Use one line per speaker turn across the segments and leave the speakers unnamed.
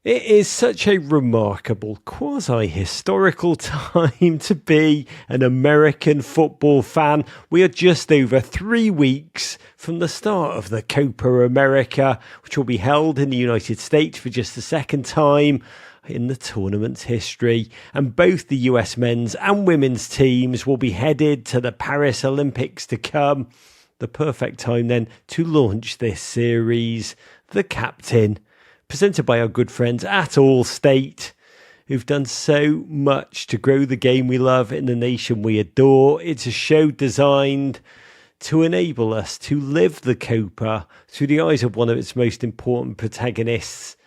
It is such a remarkable, quasi-historical time to be an American football fan. We are just over 3 weeks from the start of the Copa America, which will be held in the United States for just the second time in the tournament's history. And both the US men's and women's teams will be headed to the Paris Olympics to come. The perfect time then to launch this series. The captain, presented by our good friends at Allstate, who've done so much to grow the game we love in the nation we adore. It's a show designed to enable us to live the Copa through the eyes of one of its most important protagonists,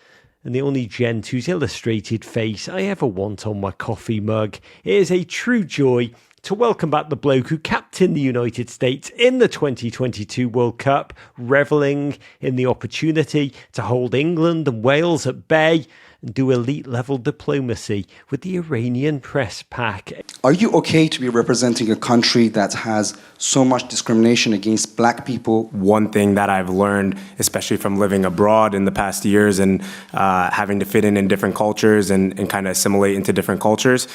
and the only gent whose illustrated face I ever want on my coffee mug. It is a true joy to welcome back the bloke who captained the United States in the 2022 World Cup, revelling in the opportunity to hold England and Wales at bay and do elite-level diplomacy with the Iranian press pack.
Are you okay to be representing a country that has so much discrimination against black people?
One thing that I've learned, especially from living abroad in the past years and having to fit in different cultures and kind of assimilate into different cultures,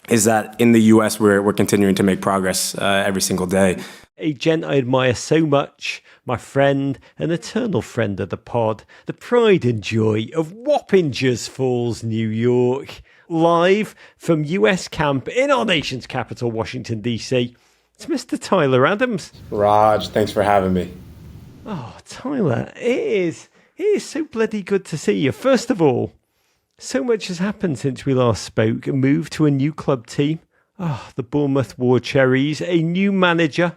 is that in the US, we're continuing to make progress every single day.
A gent I admire so much, my friend, an eternal friend of the pod, the pride and joy of Wappingers Falls, New York, live from US camp in our nation's capital, Washington, D.C. It's Mr. Tyler Adams.
Raj, thanks for having me.
Oh, Tyler, it is so bloody good to see you. First of all, so much has happened since we last spoke. A move to a new club team. The Bournemouth War Cherries. A new manager.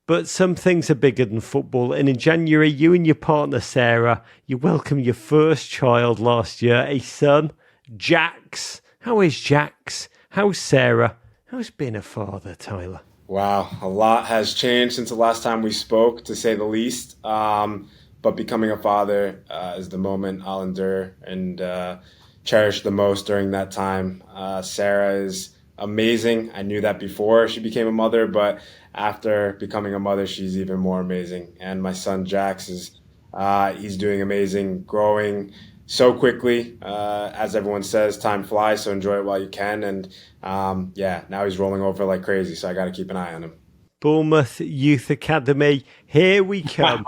But some things are bigger than football. And in January, you and your partner, Sarah, you welcomed your first child last year. A son, Jax. How is Jax? How's Sarah? How's being a father, Tyler?
Wow, a lot has changed since the last time we spoke, to say the least. But becoming a father is the moment I'll endure and cherish the most during that time. Sarah is amazing. I knew that before she became a mother, but after becoming a mother, she's even more amazing. And my son Jax he's doing amazing, growing so quickly. As everyone says, time flies, so enjoy it while you can. And now he's rolling over like crazy, so I got to keep an eye on him.
Bournemouth Youth Academy, here we come.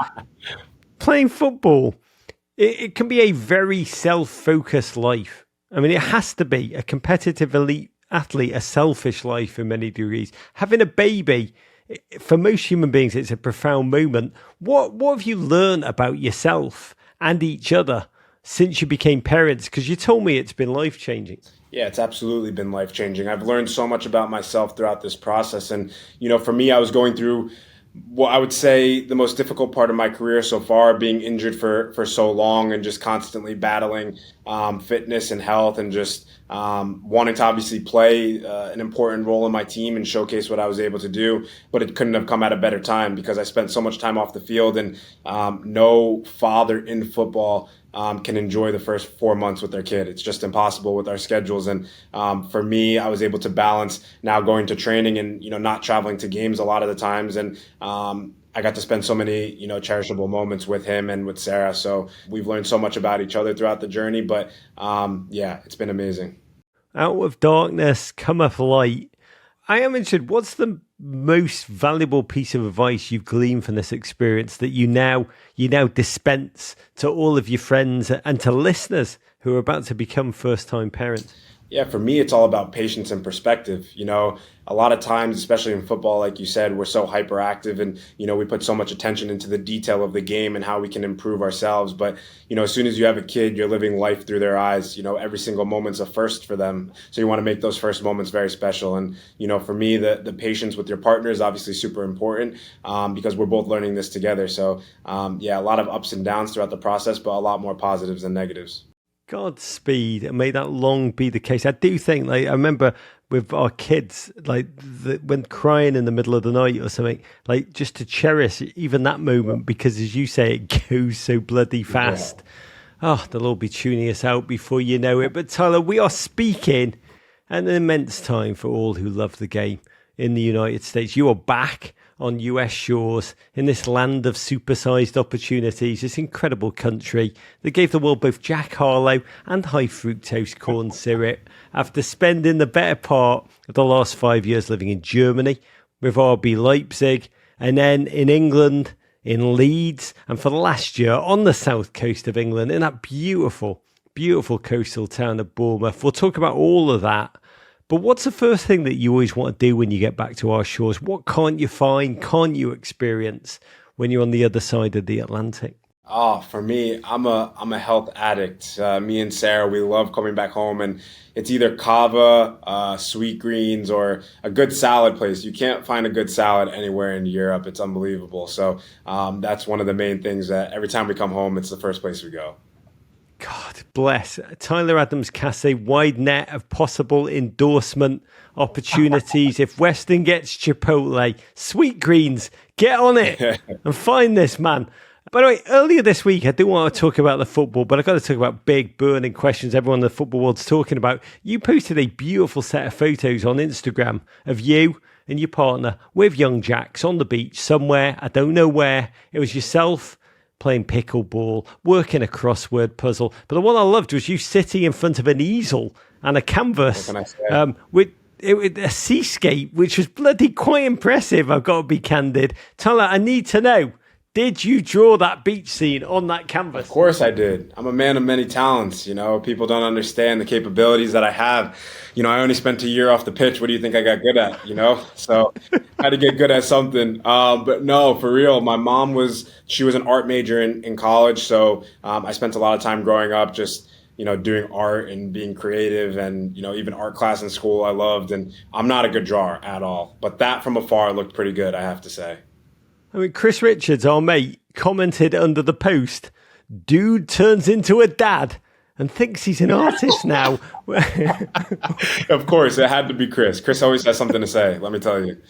Playing football, it can be a very self-focused life. I mean, it has to be. A competitive elite athlete, a selfish life in many degrees. Having a baby, for most human beings, it's a profound moment. What have you learned about yourself and each other since you became parents? Because you told me it's been life-changing.
Yeah, it's absolutely been life-changing. I've learned so much about myself throughout this process. And, for me, I was going through I would say the most difficult part of my career so far, being injured for so long and just constantly battling fitness and health and just wanting to obviously play an important role in my team and showcase what I was able to do. But it couldn't have come at a better time because I spent so much time off the field, and no father in football can enjoy the first 4 months with their kid. It's just impossible with our schedules. And for me, I was able to balance now going to training and, not traveling to games a lot of the times. And I got to spend so many, cherishable moments with him and with Sarah. So we've learned so much about each other throughout the journey. But it's been amazing.
Out of darkness cometh light. I am interested, what's the most valuable piece of advice you've gleaned from this experience that you now dispense to all of your friends and to listeners who are about to become first-time parents?
Yeah, for me, it's all about patience and perspective. A lot of times, especially in football, like you said, we're so hyperactive and, we put so much attention into the detail of the game and how we can improve ourselves. But, as soon as you have a kid, you're living life through their eyes. Every single moment's a first for them. So you want to make those first moments very special. And, for me, the patience with your partner is obviously super important because we're both learning this together. So, a lot of ups and downs throughout the process, but a lot more positives than negatives.
Godspeed, and may that long be the case. I do think, I remember with our kids, when crying in the middle of the night or something, just to cherish even that moment, because as you say, it goes so bloody fast. Yeah. They'll all be tuning us out before you know it. But Tyler, we are speaking at an immense time for all who love the game. in the United States. You are back on US shores in this land of supersized opportunities, this incredible country that gave the world both Jack Harlow and high fructose corn syrup after spending the better part of the last 5 years living in Germany with RB Leipzig, and then in England, in Leeds, and for the last year on the south coast of England in that beautiful, beautiful coastal town of Bournemouth. We'll talk about all of that. But what's the first thing that you always want to do when you get back to our shores? What can't you find, can't you experience when you're on the other side of the Atlantic?
Oh, for me, I'm a health addict. Me and Sarah, we love coming back home, and it's either kava, sweet greens, or a good salad place. You can't find a good salad anywhere in Europe. It's unbelievable. So that's one of the main things that every time we come home, it's the first place we go.
God bless. Tyler Adams-Cassay, wide net of possible endorsement opportunities. If Weston gets Chipotle, sweet greens, get on it and find this man. By the way, earlier this week, I didn't want to talk about the football, but I've got to talk about big burning questions everyone in the football world's talking about. You posted a beautiful set of photos on Instagram of you and your partner with young Jacks on the beach somewhere. I don't know where. It was yourself playing pickleball, working a crossword puzzle. But the one I loved was you sitting in front of an easel and a canvas with a seascape, which was bloody quite impressive, I've got to be candid. Tyler, I need to know, did you draw that beach scene on that canvas?
Of course I did. I'm a man of many talents. People don't understand the capabilities that I have. I only spent a year off the pitch. What do you think I got good at? So I had to get good at something. But no, for real, my mom she was an art major in college. So I spent a lot of time growing up just, doing art and being creative, and, even art class in school I loved. And I'm not a good drawer at all. But that from afar looked pretty good, I have to say.
I mean, Chris Richards, our mate, commented under the post, dude turns into a dad and thinks he's an artist now.
Of course, it had to be Chris. Chris always has something to say, let me tell you.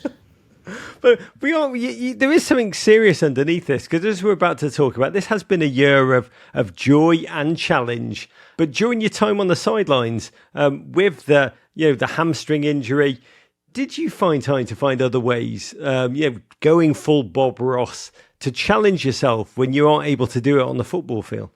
But there is something serious underneath this, because as we're about to talk about, this has been a year of joy and challenge. But during your time on the sidelines, with the hamstring injury, did you find time to find other ways, going full Bob Ross, to challenge yourself when you aren't able to do it on the football field?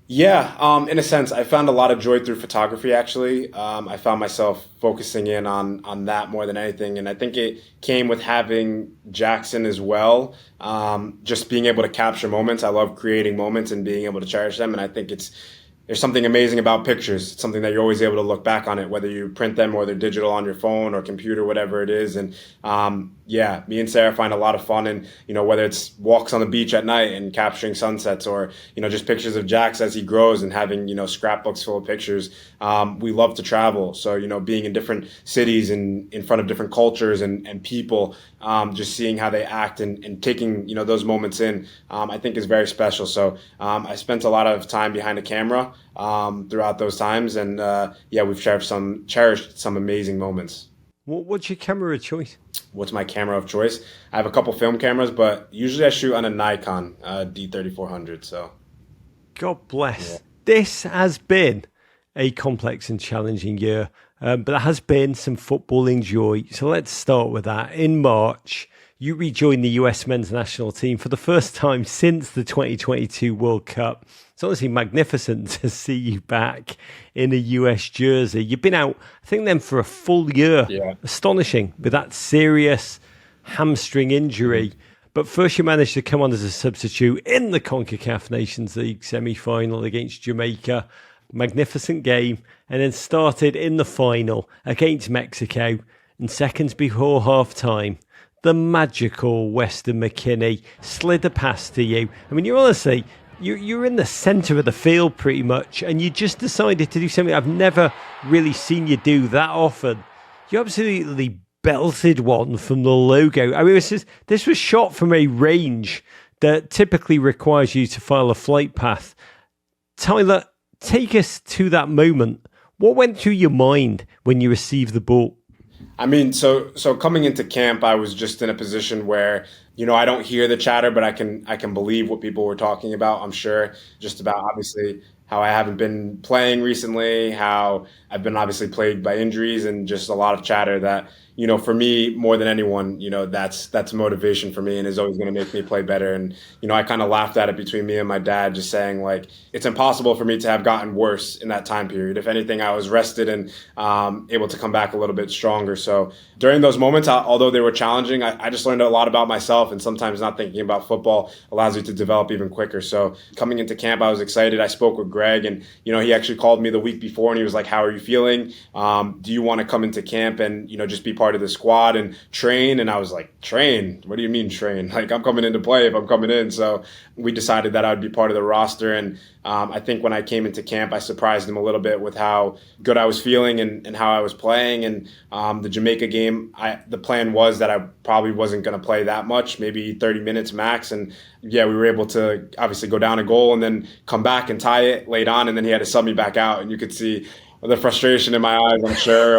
Yeah, in a sense, I found a lot of joy through photography, actually. I found myself focusing in on that more than anything. And I think it came with having Jackson as well, just being able to capture moments. I love creating moments and being able to cherish them. And I think there's something amazing about pictures. It's something that you're always able to look back on it, whether you print them or they're digital on your phone or computer, whatever it is. And me and Sarah find a lot of fun in, whether it's walks on the beach at night and capturing sunsets, or, just pictures of Jax as he grows and having, scrapbooks full of pictures. We love to travel. So, being in different cities and in front of different cultures and people, just seeing how they act and taking, those moments in, I think is very special. So I spent a lot of time behind a camera throughout those times. And we've cherished some amazing moments.
What's your camera of choice?
What's my camera of choice? I have a couple film cameras, but usually I shoot on a Nikon D3400. So,
God bless. Yeah. This has been a complex and challenging year, but there has been some footballing joy. So let's start with that. In March, you rejoined the US men's national team for the first time since the 2022 World Cup. It's honestly magnificent to see you back in a US jersey. You've been out, I think, then for a full year. Yeah. Astonishing, with that serious hamstring injury. But first you managed to come on as a substitute in the CONCACAF Nations League semi-final against Jamaica. Magnificent game. And then started in the final against Mexico. And seconds before half-time, the magical Weston McKennie slid a pass to you. I mean, you're in the centre of the field pretty much, and you just decided to do something I've never really seen you do that often. You absolutely belted one from the logo. I mean, this was shot from a range that typically requires you to file a flight path. Tyler, take us to that moment. What went through your mind when you received the ball?
I mean, so coming into camp, I was just in a position where, I don't hear the chatter, but I can believe what people were talking about. I'm sure just about obviously how I haven't been playing recently, how I've been obviously plagued by injuries, and just a lot of chatter that, for me, more than anyone, that's motivation for me and is always going to make me play better. And, I kind of laughed at it between me and my dad, just saying, like, it's impossible for me to have gotten worse in that time period. If anything, I was rested and able to come back a little bit stronger. So during those moments, although they were challenging, I just learned a lot about myself, and sometimes not thinking about football allows you to develop even quicker. So coming into camp, I was excited. I spoke with Greg, and, he actually called me the week before and he was like, how are you feeling? Do you want to come into camp and, just be part of the squad and train? And I was like, train? What do you mean train? Like, I'm coming in to play if I'm coming in. So we decided that I would be part of the roster. And I think when I came into camp, I surprised him a little bit with how good I was feeling and how I was playing. And the Jamaica game, the plan was that I probably wasn't going to play that much, maybe 30 minutes max. And yeah, we were able to obviously go down a goal and then come back and tie it late on. And then he had to sub me back out. And you could see the frustration in my eyes, I'm sure,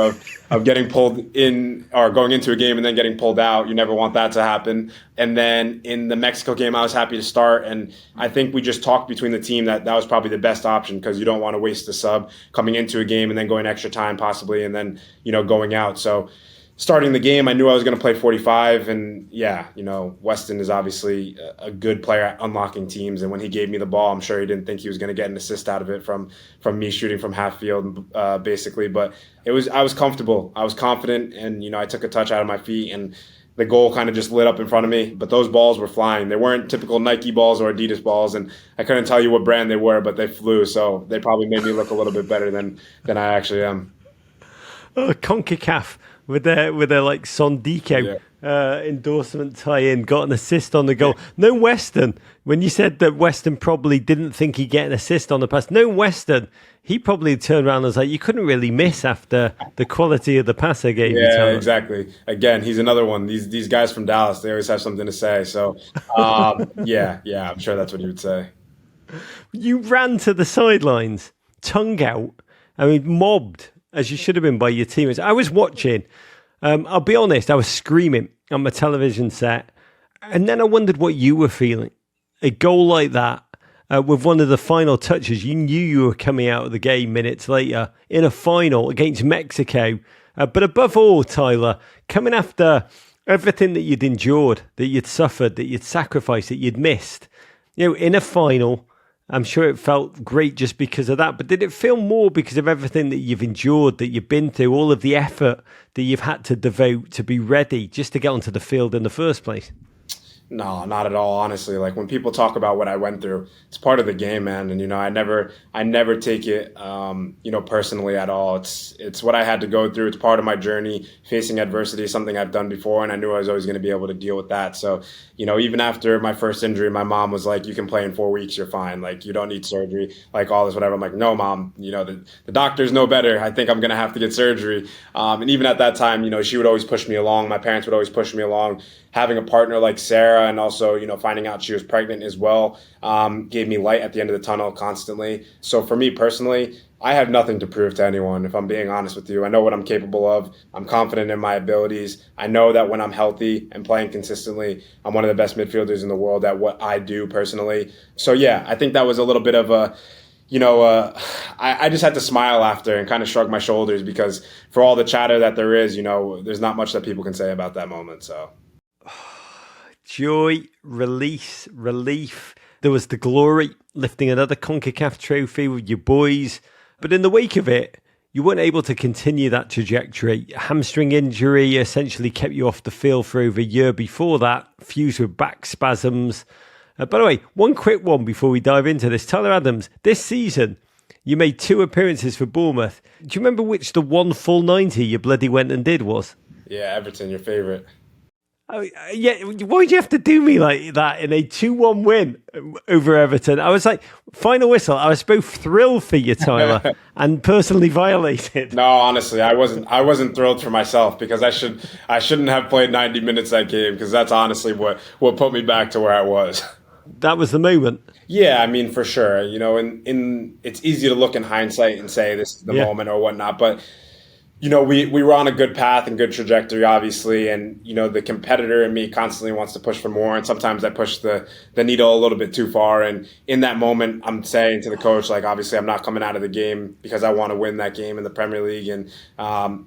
of getting pulled in or going into a game and then getting pulled out. You never want that to happen. And then in the Mexico game, I was happy to start. And I think we just talked between the team that was probably the best option, because you don't want to waste the sub coming into a game and then going extra time possibly and then, going out. So starting the game, I knew I was going to play 45, and yeah, Weston is obviously a good player at unlocking teams. And when he gave me the ball, I'm sure he didn't think he was going to get an assist out of it from me shooting from half field, basically. But I was comfortable, I was confident, and I took a touch out of my feet, and the goal kind of just lit up in front of me. But those balls were flying. They weren't typical Nike balls or Adidas balls, and I couldn't tell you what brand they were, but they flew. So they probably made me look a little bit better than I actually am.
Oh, CONCACAF with their like Sondico endorsement tie-in, got an assist on the goal. No Weston. When you said that Weston probably didn't think he'd get an assist on the pass, no Weston. He probably turned around and was like, you couldn't really miss after the quality of the pass I gave you.
Yeah, exactly. Again, he's another one. These guys from Dallas, they always have something to say. So, yeah, I'm sure that's what he would say.
You ran to the sidelines, tongue out, mobbed, as you should have been by your teammates. I was watching. I'll be honest, I was screaming on my television set. And then I wondered what you were feeling. A goal like that, with one of the final touches, you knew you were coming out of the game minutes later in a final against Mexico. But above all, Tyler, coming after everything that you'd endured, that you'd suffered, that you'd sacrificed, that you'd missed, in a final, I'm sure it felt great just because of that. But did it feel more because of everything that you've endured, that you've been through, all of the effort that you've had to devote to be ready just to get onto the field in the first place?
No, not at all, honestly. Like, when people talk about what I went through, it's part of the game, man. And, I never take it, personally at all. It's what I had to go through. It's part of my journey. Facing adversity is something I've done before, and I knew I was always going to be able to deal with that. So, even after my first injury, my mom was like, you can play in 4 weeks, you're fine. Like, you don't need surgery, like all this, whatever. I'm like, no, Mom, the doctors know better. I think I'm going to have to get surgery. And even at that time, she would always push me along. My parents would always push me along. Having a partner like Sarah, and also, finding out she was pregnant as well, gave me light at the end of the tunnel constantly. So for me personally, I have nothing to prove to anyone, if I'm being honest with you. I know what I'm capable of. I'm confident in my abilities. I know that when I'm healthy and playing consistently, I'm one of the best midfielders in the world at what I do personally. So yeah, I think that was a little bit of a, I just had to smile after and kind of shrug my shoulders, because for all the chatter that there is, there's not much that people can say about that moment. So.
Joy, release, relief. There was the glory, lifting another CONCACAF trophy with your boys. But in the wake of it, you weren't able to continue that trajectory. Hamstring injury essentially kept you off the field for over a year before that, fused with back spasms. By the way, one quick one before we dive into this. Tyler Adams, this season, you made 2 appearances for Bournemouth. Do you remember which the one full 90 you bloody went and did was?
Yeah, Everton, your favourite.
Oh, yeah, why'd you have to do me like that in a 2-1 win over Everton? I was like, final whistle. I was both thrilled for you, Tyler, and personally violated.
No, honestly, I wasn't thrilled for myself, because I shouldn't have played 90 minutes that game, because that's honestly what put me back to where I was.
That was the moment.
Yeah, for sure. It's easy to look in hindsight and say this is the moment or whatnot, but We were on a good path and good trajectory, obviously. And, the competitor in me constantly wants to push for more. And sometimes I push the needle a little bit too far. And in that moment, I'm saying to the coach, like, obviously, I'm not coming out of the game because I want to win that game in the Premier League. And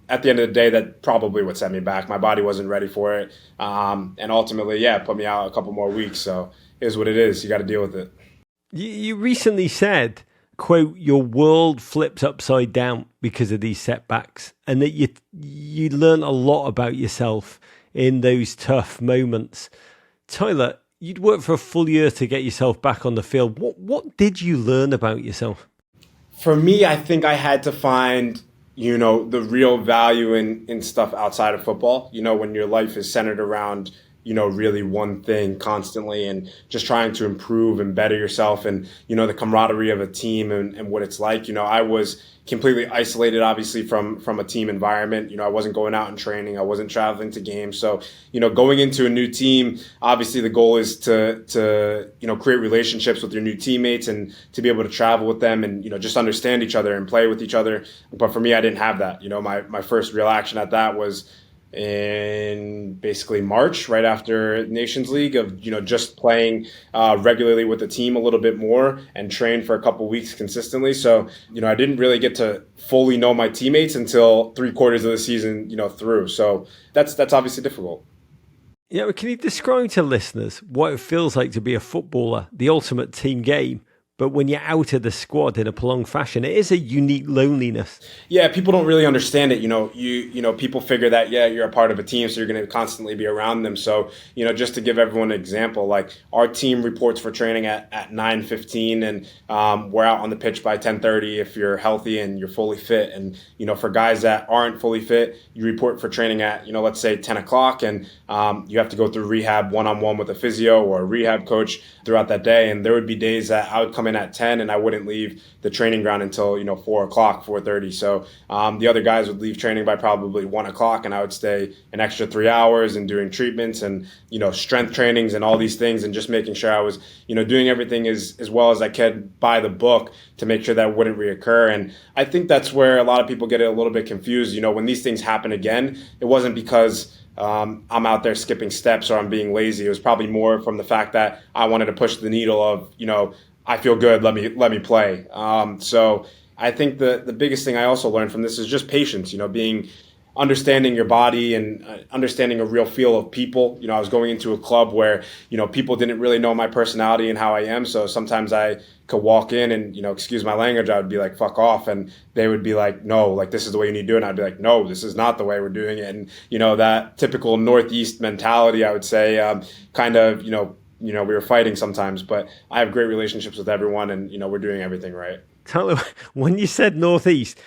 at the end of the day, that probably would set me back. My body wasn't ready for it. And ultimately, yeah, put me out a couple more weeks. So it is what it is. You got to deal with it.
You recently said, quote, your world flips upside down because of these setbacks, and that you learn a lot about yourself in those tough moments. Tyler, you'd worked for a full year to get yourself back on the field. What did you learn about yourself?
For me, I think I had to find, the real value in stuff outside of football. When your life is centered around really one thing constantly and just trying to improve and better yourself and, the camaraderie of a team and what it's like. I was completely isolated, obviously, from a team environment. I wasn't going out and training. I wasn't traveling to games. So, going into a new team, obviously the goal is to create relationships with your new teammates and to be able to travel with them and, just understand each other and play with each other. But for me, I didn't have that. My first real action at that was in basically March, right after Nations League, of just playing regularly with the team a little bit more and train for a couple weeks consistently. So I didn't really get to fully know my teammates until 3/4 of the season through. So that's obviously difficult.
Yeah, can you describe to listeners what it feels like to be a footballer, the ultimate team game, but when you're out of the squad in a prolonged fashion? It is a unique loneliness.
Yeah, people don't really understand it. People figure that, yeah, you're a part of a team, so you're going to constantly be around them. So, just to give everyone an example, like our team reports for training at 9:15, and we're out on the pitch by 10:30 if you're healthy and you're fully fit. And, for guys that aren't fully fit, you report for training at, let's say 10 o'clock, and you have to go through rehab one-on-one with a physio or a rehab coach throughout that day. And there would be days that I would come in at 10 and I wouldn't leave the training ground until 4 o'clock, 4:30. So the other guys would leave training by probably 1 o'clock, and I would stay an extra 3 hours and doing treatments and strength trainings and all these things, and just making sure I was doing everything as well as I could by the book to make sure that wouldn't reoccur. And I think that's where a lot of people get a little bit confused. When these things happen again, it wasn't because I'm out there skipping steps or I'm being lazy. It was probably more from the fact that I wanted to push the needle of I feel good. Let me play. So I think the biggest thing I also learned from this is just patience. Understanding your body and understanding a real feel of people. I was going into a club where people didn't really know my personality and how I am. So sometimes I could walk in and excuse my language, I would be like, "Fuck off," and they would be like, "No, like this is the way you need to do it." And I'd be like, "No, this is not the way we're doing it." And that typical Northeast mentality, I would say, we were fighting sometimes, but I have great relationships with everyone, and we're doing everything right.
Tyler, when you said Northeast,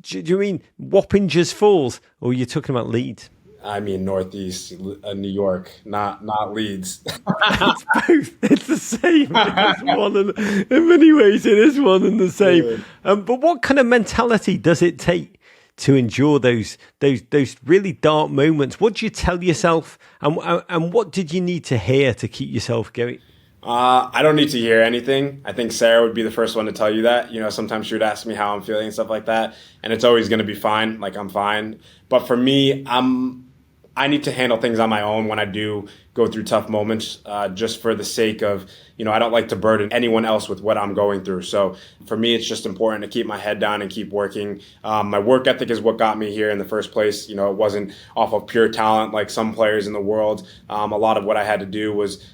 do you mean Wappingers Falls, or are you talking about Leeds?
I mean Northeast, New York, not Leeds.
It's both. It's the same. It's one in many ways, it is one and the same. But what kind of mentality does it take to endure those really dark moments? What do you tell yourself, and what did you need to hear to keep yourself going?
I don't need to hear anything. I think Sarah would be the first one to tell you that. Sometimes she would ask me how I'm feeling and stuff like that, and it's always going to be fine. Like, I'm fine. But for me, I need to handle things on my own when I do go through tough moments, just for the sake of, I don't like to burden anyone else with what I'm going through. So for me, it's just important to keep my head down and keep working. My work ethic is what got me here in the first place. It wasn't off of pure talent like some players in the world. A lot of what I had to do was,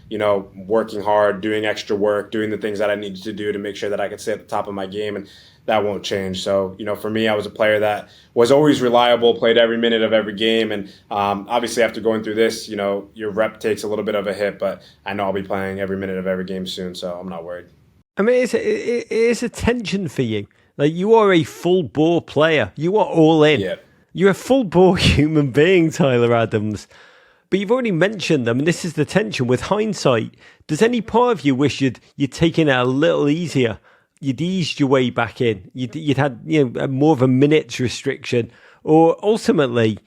working hard, doing extra work, doing the things that I needed to do to make sure that I could stay at the top of my game. And that won't change. So, for me, I was a player that was always reliable, played every minute of every game. And obviously after going through this, your rep takes a little bit of a hit, but I know I'll be playing every minute of every game soon, so I'm not worried.
I mean, it is a tension for you. Like, you are a full bore player. You are all in.
Yeah.
You're a full bore human being, Tyler Adams. But you've already mentioned, this is the tension. With hindsight, does any part of you wish you'd taken it a little easier? You'd eased your way back in. You'd had more of a minutes restriction, or ultimately,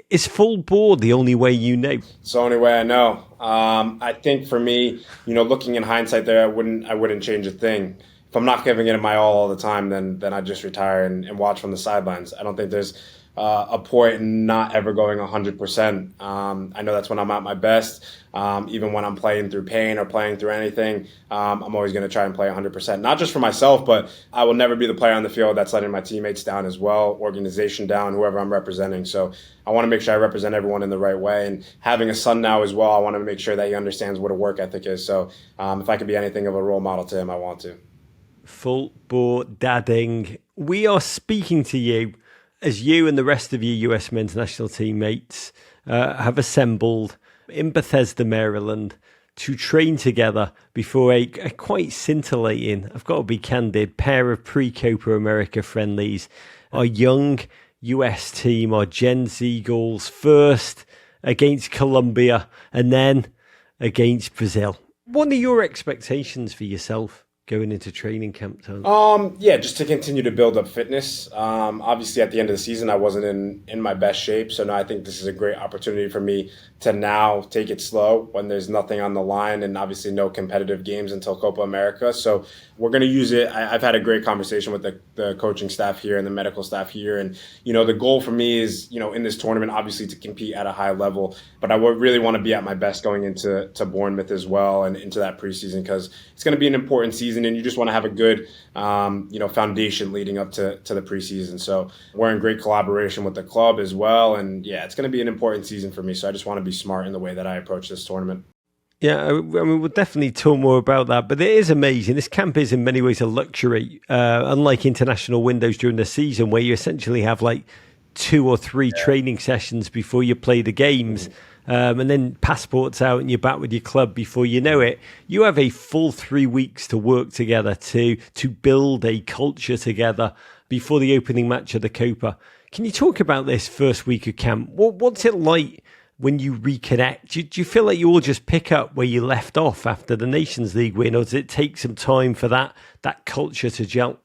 is full board the only way you know?
It's the only way I know. I think for me, looking in hindsight, there I wouldn't change a thing. If I'm not giving it my all the time, then I'd just retire and watch from the sidelines. I don't think there's a point in not ever going 100%. I know that's when I'm at my best. Even when I'm playing through pain or playing through anything, I'm always going to try and play 100%. Not just for myself, but I will never be the player on the field that's letting my teammates down as well, organization down, whoever I'm representing. So I want to make sure I represent everyone in the right way. And having a son now as well, I want to make sure that he understands what a work ethic is. So if I could be anything of a role model to him, I want to.
Full bore dadding. We are speaking to you as you and the rest of your US men's national teammates have assembled in Bethesda, Maryland, to train together before a quite scintillating, I've got to be candid, pair of pre-Copa America friendlies. Our young US team, our Gen Z Eagles, first against Colombia and then against Brazil. What are your expectations for yourself going into training camp time?
Yeah, just to continue to build up fitness. Obviously, at the end of the season, I wasn't in my best shape. So now I think this is a great opportunity for me to now take it slow when there's nothing on the line and obviously no competitive games until Copa America. So we're going to use it. I've had a great conversation with the coaching staff here and the medical staff here. And, the goal for me is, in this tournament, obviously to compete at a high level. But I would really want to be at my best going into Bournemouth as well and into that preseason, because it's going to be an important season and you just want to have a good, foundation leading up to the preseason. So we're in great collaboration with the club as well. And yeah, it's going to be an important season for me. So I just want to be smart in the way that I approach this tournament.
Yeah, I mean, we'll definitely talk more about that, but it is amazing. This camp is in many ways a luxury, unlike international windows during the season where you essentially have like 2 or 3 training sessions before you play the games. And then passports out and you're back with your club before you know it. You have a full 3 weeks to work together to build a culture together before the opening match of the Copa. Can you talk about this first week of camp? What's it like when you reconnect? Do you feel like you all just pick up where you left off after the Nations League win, or does it take some time for that culture to gel?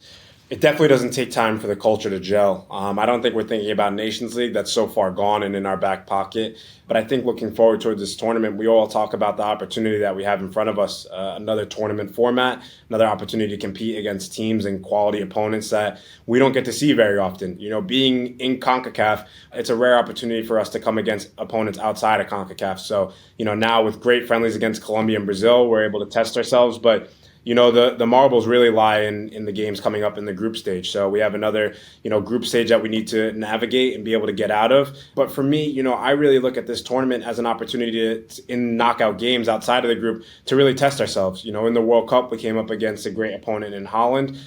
It definitely doesn't take time for the culture to gel. I don't think we're thinking about Nations League. That's so far gone and in our back pocket. But I think looking forward towards this tournament, we all talk about the opportunity that we have in front of us. Another tournament format, another opportunity to compete against teams and quality opponents that we don't get to see very often. Being in CONCACAF, it's a rare opportunity for us to come against opponents outside of CONCACAF. So, now with great friendlies against Colombia and Brazil, we're able to test ourselves. But the marbles really lie in the games coming up in the group stage. So we have another, group stage that we need to navigate and be able to get out of. But for me, I really look at this tournament as an opportunity to, in knockout games outside of the group, to really test ourselves. In the World Cup, we came up against a great opponent in Holland.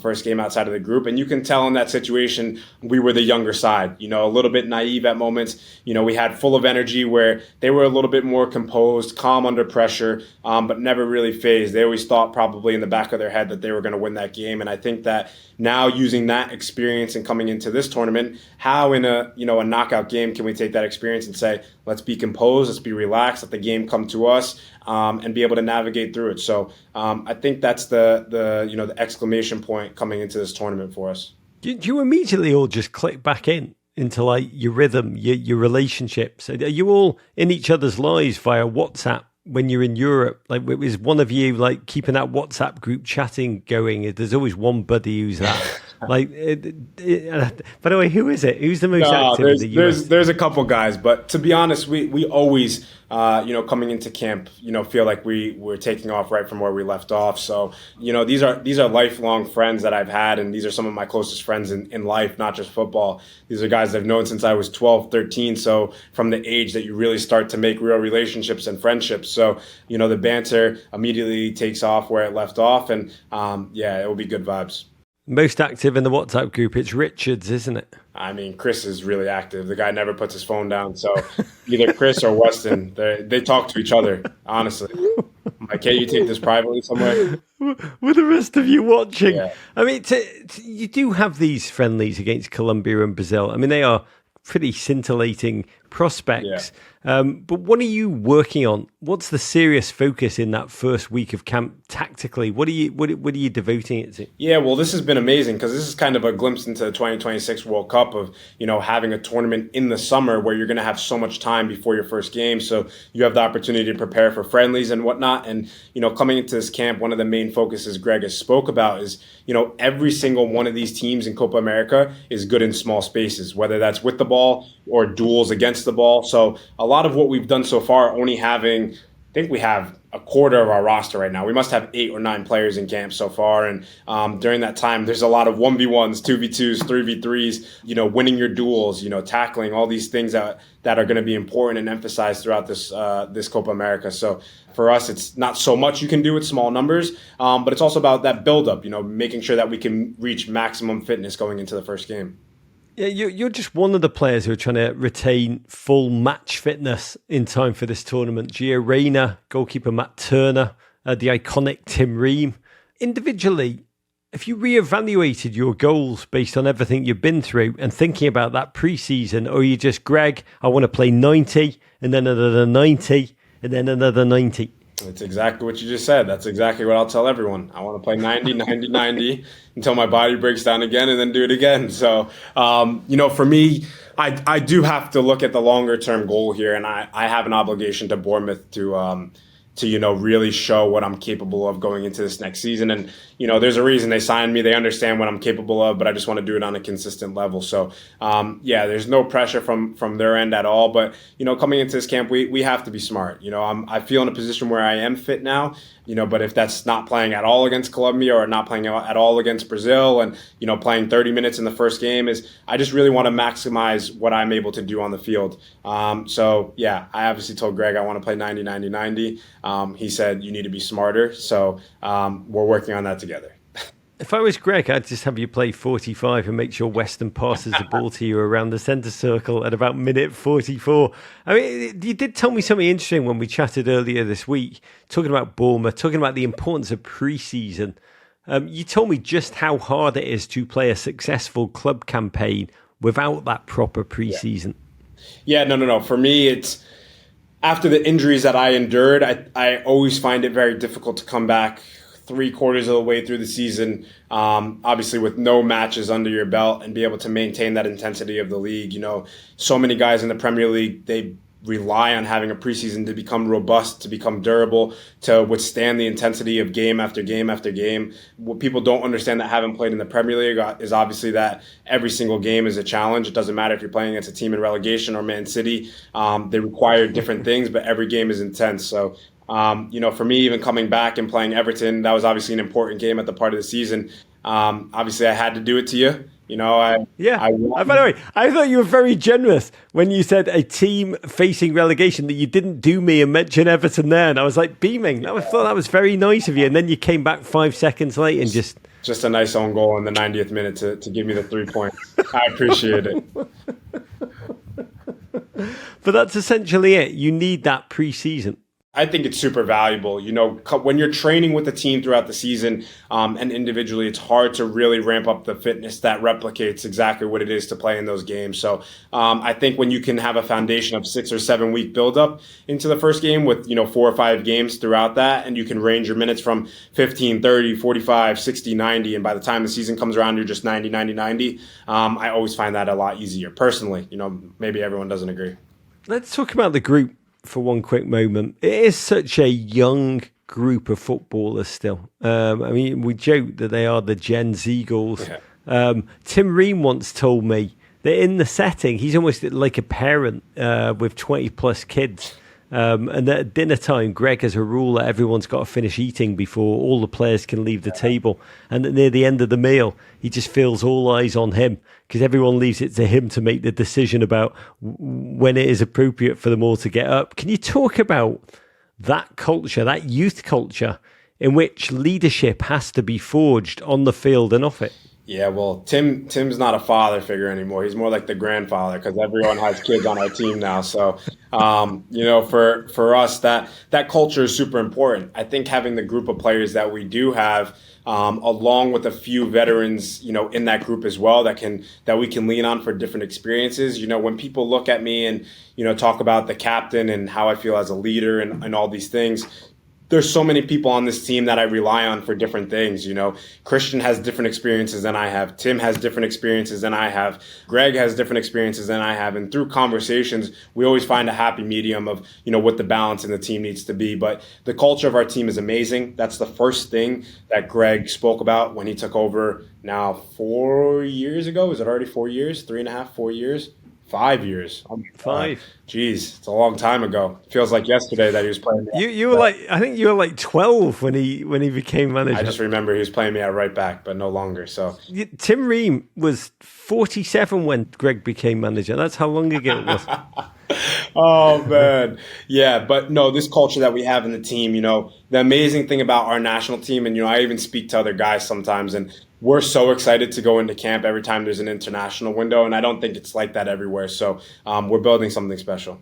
First game outside of the group. And you can tell in that situation, we were the younger side, a little bit naive at moments. We had full of energy where they were a little bit more composed, calm under pressure, but never really phased. They always thought probably in the back of their head that they were going to win that game. And I think that now using that experience and coming into this tournament, how in a knockout game can we take that experience and say, let's be composed, let's be relaxed, let the game come to us, and be able to navigate through it. So I think that's the exclamation point coming into this tournament for us.
Do you immediately all just click back into like your rhythm, your relationships? Are you all in each other's lives via WhatsApp when you're in Europe? Like, is one of you like keeping that WhatsApp group chatting going? There's always one buddy who's that. Like, by the way, who is it? Who's the most active in the US?
There's a couple guys, but to be honest, we always, coming into camp, feel like we're taking off right from where we left off. So, these are lifelong friends that I've had, and these are some of my closest friends in life, not just football. These are guys I've known since I was 12, 13. So from the age that you really start to make real relationships and friendships. So, the banter immediately takes off where it left off, and it will be good vibes.
Most active in the WhatsApp group, it's Richards, isn't it?
I mean, Chris is really active. The guy never puts his phone down. So either Chris or Weston, they talk to each other, honestly. I'm like, can't you take this privately somewhere?
With the rest of you watching.
Yeah.
I mean, you do have these friendlies against Colombia and Brazil. I mean, they are pretty scintillating prospects. But what are you working on? What's the serious focus in that first week of camp tactically? What are you devoting it to?
Yeah, well, this has been amazing because this is kind of a glimpse into the 2026 World Cup of, having a tournament in the summer where you're going to have so much time before your first game. So you have the opportunity to prepare for friendlies and whatnot. And, coming into this camp, one of the main focuses Greg has spoke about is, every single one of these teams in Copa America is good in small spaces, whether that's with the ball or duels against the ball. So a lot of what we've done so far, only having, I think we have a quarter of our roster right now. We must have 8 or 9 players in camp so far. And during that time, there's a lot of 1v1s, 2v2s, 3v3s, winning your duels, tackling, all these things that are going to be important and emphasized throughout this Copa America. So for us, it's not so much you can do with small numbers, but it's also about that buildup, making sure that we can reach maximum fitness going into the first game.
Yeah, you're just one of the players who are trying to retain full match fitness in time for this tournament. Gio Reyna, goalkeeper Matt Turner, the iconic Tim Ream. Individually, if you reevaluated your goals based on everything you've been through and thinking about that pre-season, or you just, Greg, I want to play 90 and then another 90 and then another 90?
It's exactly what you just said. That's exactly what I'll tell everyone. I want to play 90, 90, 90 until my body breaks down again and then do it again. So, for me, I do have to look at the longer term goal here. And I have an obligation to Bournemouth to really show what I'm capable of going into this next season. And, there's a reason they signed me. They understand what I'm capable of, but I just want to do it on a consistent level. So, there's no pressure from their end at all. But, coming into this camp, we have to be smart. I feel in a position where I am fit now, but if that's not playing at all against Colombia or not playing at all against Brazil and, playing 30 minutes in the first game, I just really want to maximize what I'm able to do on the field. I obviously told Greg I want to play 90, 90, 90. He said, you need to be smarter. So we're working on that together.
If I was Greg, I'd just have you play 45 and make sure Weston passes the ball to you around the centre circle at about minute 44. I mean, you did tell me something interesting when we chatted earlier this week, talking about Bournemouth, talking about the importance of pre-season. You told me just how hard it is to play a successful club campaign without that proper pre-season.
Yeah, no. For me, it's after the injuries that I endured, I always find it very difficult to come back 3/4 of the way through the season, obviously with no matches under your belt, and be able to maintain that intensity of the league. So many guys in the Premier League, they rely on having a preseason to become robust, to become durable, to withstand the intensity of game after game after game. What people don't understand that haven't played in the Premier League is obviously that every single game is a challenge. It doesn't matter if you're playing against a team in relegation or Man City. They require different things, but every game is intense. So for me, even coming back and playing Everton, that was obviously an important game at the part of the season. Obviously, I had to do it to you. By the
way, I thought you were very generous when you said a team facing relegation, that you didn't do me and mention Everton there. And I was like beaming. I thought that was very nice of you. And then you came back 5 seconds late and
just a nice own goal in the 90th minute to give me the 3 points. I appreciate it. But
that's essentially it. You need that pre-season.
I think it's super valuable. When you're training with the team throughout the season and individually, it's hard to really ramp up the fitness that replicates exactly what it is to play in those games. So I think when you can have a foundation of 6 or 7 week buildup into the first game with, 4 or 5 games throughout that, and you can range your minutes from 15, 30, 45, 60, 90. And by the time the season comes around, you're just 90, 90, 90. I always find that a lot easier personally. Maybe everyone doesn't agree.
Let's talk about the group for one quick moment. It is such a young group of footballers still. We joke that they are the Gen Z goals. Yeah. Tim Ream once told me that in the setting, he's almost like a parent with 20 plus kids. And at dinner time, Greg has a rule that everyone's got to finish eating before all the players can leave the table. And near the end of the meal, he just feels all eyes on him because everyone leaves it to him to make the decision about when it is appropriate for them all to get up. Can you talk about that culture, that youth culture in which leadership has to be forged on the field and off it?
Yeah, well, Tim's not a father figure anymore. He's more like the grandfather because everyone has kids on our team now. So For us, that culture is super important. I think having the group of players that we do have, along with a few veterans, in that group as well, that we can lean on for different experiences. When people look at me and, talk about the captain and how I feel as a leader and all these things, there's so many people on this team that I rely on for different things. Christian has different experiences than I have. Tim has different experiences than I have. Greg has different experiences than I have. And through conversations, we always find a happy medium of, what the balance in the team needs to be. But the culture of our team is amazing. That's the first thing that Greg spoke about when he took over now 4 years ago. Is it already 4 years? 3.5, 4 years? 5 years. Oh my God.
5.
Jeez, it's a long time ago. Feels like yesterday that he was playing.
You were I think you were like 12 when he became manager.
I just remember he was playing me at right back, but no longer. So
Tim Ream was 47 when Greg became manager. That's how long ago it was.
Oh man, yeah. But no, this culture that we have in the team. The amazing thing about our national team, and I even speak to other guys sometimes, and we're so excited to go into camp every time there's an international window, and I don't think it's like that everywhere. So we're building something special.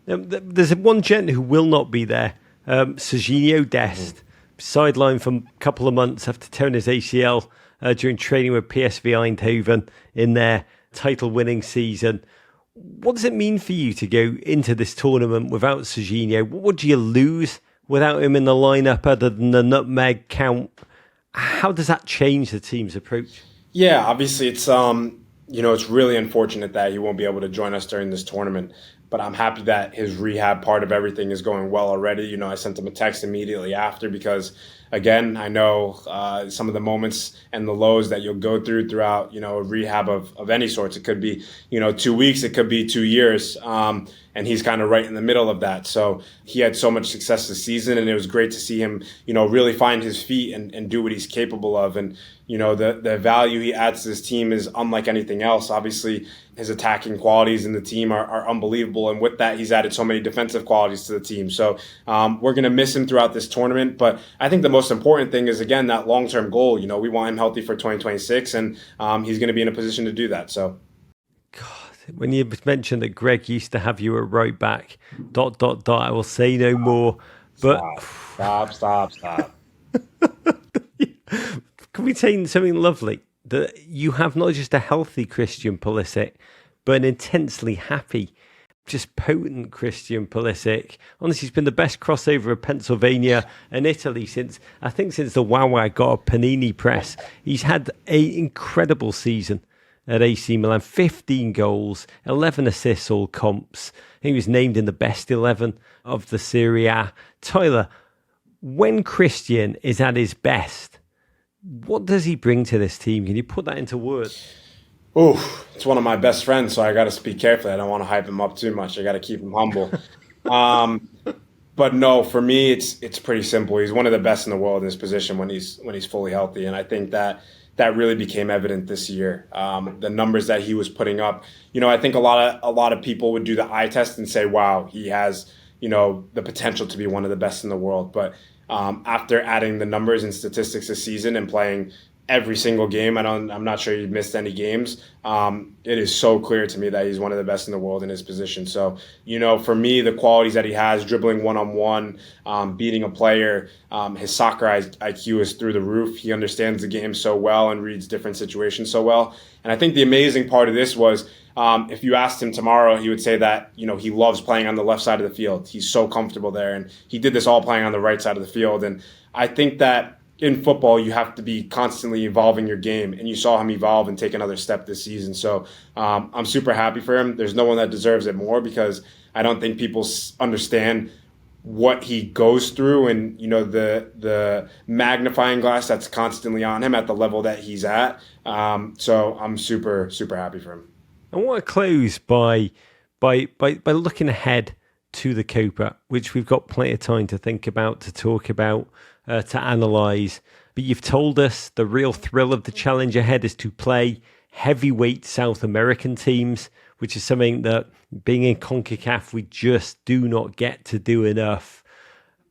There's one gent who will not be there, Serginho Dest, sidelined for a couple of months after tearing his ACL during training with PSV Eindhoven in their title-winning season. What does it mean for you to go into this tournament without Serginho? What do you lose without him in the lineup other than the nutmeg count? How does that change the team's approach?
Yeah, obviously it's it's really unfortunate that he won't be able to join us during this tournament. But I'm happy that his rehab part of everything is going well already. I sent him a text immediately after because, again, I know some of the moments and the lows that you'll go throughout, a rehab of any sorts. It could be, 2 weeks, it could be 2 years. And he's kind of right in the middle of that. So he had so much success this season, and it was great to see him, really find his feet and do what he's capable of. And, the value he adds to this team is unlike anything else. Obviously, his attacking qualities in the team are unbelievable. And with that, he's added so many defensive qualities to the team. So we're going to miss him throughout this tournament. But I think the most important thing is, again, that long-term goal. We want him healthy for 2026, and he's going to be in a position to do that. So.
When you mentioned that Greg used to have you at right back, ... I will say no more. But
Stop.
Can we say something lovely? That you have not just a healthy Christian Pulisic, but an intensely happy, just potent Christian Pulisic. Honestly, he's been the best crossover of Pennsylvania and Italy since the Wawa got a Panini press. He's had an incredible season at AC Milan, 15 goals, 11 assists, all comps. He was named in the best 11 of the Serie A. Tyler, when Christian is at his best, what does he bring to this team? Can you put that into words?
Oh, it's one of my best friends, so I got to speak carefully. I don't want to hype him up too much. I got to keep him humble. But no, for me, it's pretty simple. He's one of the best in the world in his position when he's fully healthy, and I think that really became evident this year. The numbers that he was putting up, I think a lot of people would do the eye test and say, "Wow, he has the potential to be one of the best in the world." But after adding the numbers and statistics this season and playing every single game, I'm not sure he missed any games. It is so clear to me that he's one of the best in the world in his position. So, for me, the qualities that he has, dribbling one-on-one, beating a player, his soccer IQ is through the roof. He understands the game so well and reads different situations so well. And I think the amazing part of this was, if you asked him tomorrow, he would say that, he loves playing on the left side of the field. He's so comfortable there. And he did this all playing on the right side of the field. And I think that in football, you have to be constantly evolving your game, and you saw him evolve and take another step this season. So I'm super happy for him. There's no one that deserves it more because I don't think people understand what he goes through and, the magnifying glass that's constantly on him at the level that he's at. So I'm super, super happy for him.
I want to close by looking ahead to the Copa, which we've got plenty of time to think about, to talk about, to analyse. But you've told us the real thrill of the challenge ahead is to play heavyweight South American teams, which is something that being in CONCACAF, we just do not get to do enough.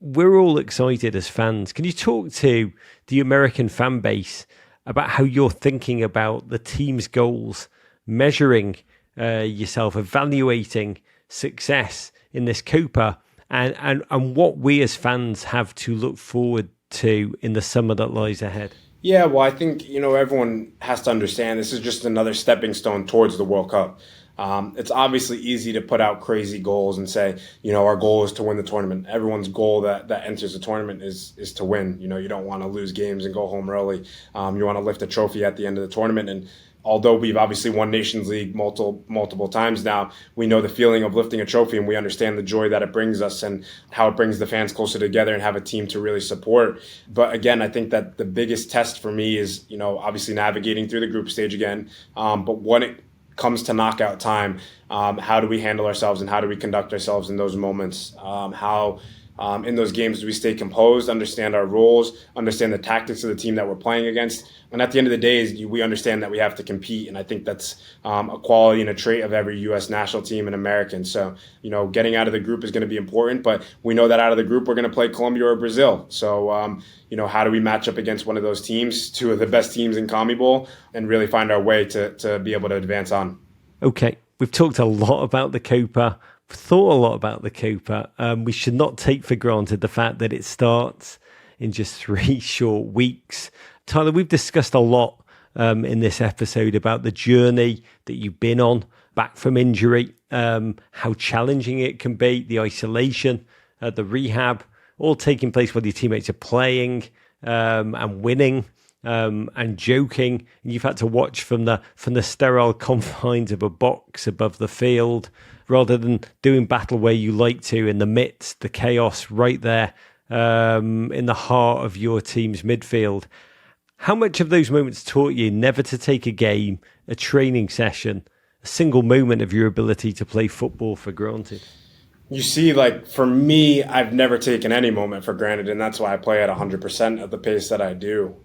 We're all excited as fans. Can you talk to the American fan base about how you're thinking about the team's goals, measuring yourself, evaluating success in this Copa and what we as fans have to look forward to in the summer that lies ahead?
Yeah, well, I think, everyone has to understand this is just another stepping stone towards the World Cup. It's obviously easy to put out crazy goals and say, our goal is to win the tournament. Everyone's goal that enters the tournament is to win. You don't want to lose games and go home early. You want to lift a trophy at the end of the tournament. And although we've obviously won Nations League multiple times now, we know the feeling of lifting a trophy, and we understand the joy that it brings us and how it brings the fans closer together and have a team to really support. But again, I think that the biggest test for me is, obviously navigating through the group stage again. But when it comes to knockout time, how do we handle ourselves and how do we conduct ourselves in those moments? How in those games do we stay composed, understand our roles, understand the tactics of the team that we're playing against? And at the end of the day, we understand that we have to compete. And I think that's a quality and a trait of every U.S. national team and American. So, getting out of the group is going to be important. But we know that out of the group, we're going to play Colombia or Brazil. So, how do we match up against one of those teams, two of the best teams in Conmebol, and really find our way to be able to advance on?
Okay, we've talked a lot about the Copa. Thought a lot about the Copa. We should not take for granted the fact that it starts in just 3 short weeks. Tyler, we've discussed a lot in this episode about the journey that you've been on back from injury, how challenging it can be, the isolation, the rehab, all taking place while your teammates are playing and winning. And joking, and you've had to watch from the sterile confines of a box above the field, rather than doing battle where you like to, in the midst, the chaos, right there in the heart of your team's midfield. How much of those moments taught you never to take a game, a training session, a single moment of your ability to play football for granted?
You see, for me, I've never taken any moment for granted, and that's why I play at 100% at the pace that I do.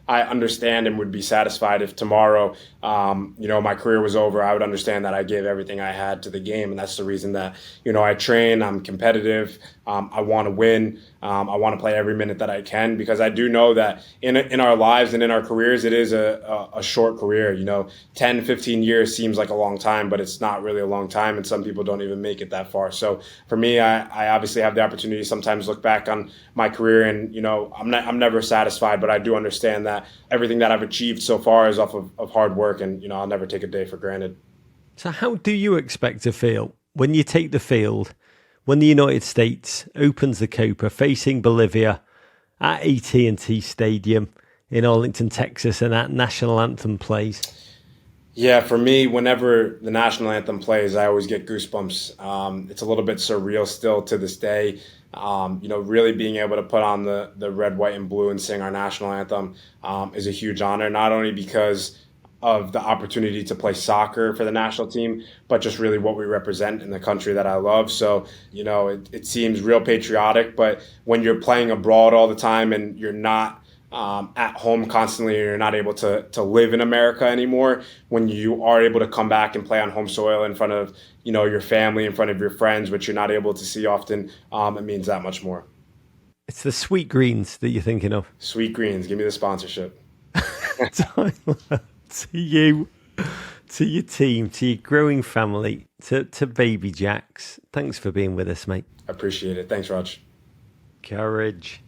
I understand and would be satisfied if tomorrow, my career was over. I would understand that I gave everything I had to the game, and that's the reason that, I train, I'm competitive, I want to win, I want to play every minute that I can, because I do know that in our lives and in our careers, it is a short career. 10, 15 years seems like a long time, but it's not really a long time, and some people don't even make it that far. So for me, I obviously have the opportunity to sometimes look back on my career, and I'm never satisfied, but I do understand that everything that I've achieved so far is off of hard work, and I'll never take a day for granted.
So how do you expect to feel when you take the field, when the United States opens the Copa facing Bolivia at AT&T Stadium in Arlington, Texas, and that national anthem plays?
Yeah, for me, whenever the national anthem plays, I always get goosebumps. It's a little bit surreal still to this day. Really being able to put on the red, white, and blue and sing our national anthem is a huge honor, not only because of the opportunity to play soccer for the national team, but just really what we represent in the country that I love. So, it seems real patriotic, but when you're playing abroad all the time and you're not at home constantly, and you're not able to live in America anymore, when you are able to come back and play on home soil in front of your family, in front of your friends, which you're not able to see often, it means that much more.
It's the Sweet Greens that you're thinking of.
Sweet Greens, give me the sponsorship.
Tyler, to you, to your team, to your growing family, to baby Jacks, thanks for being with us, mate.
I appreciate it. Thanks, Raj.
Courage.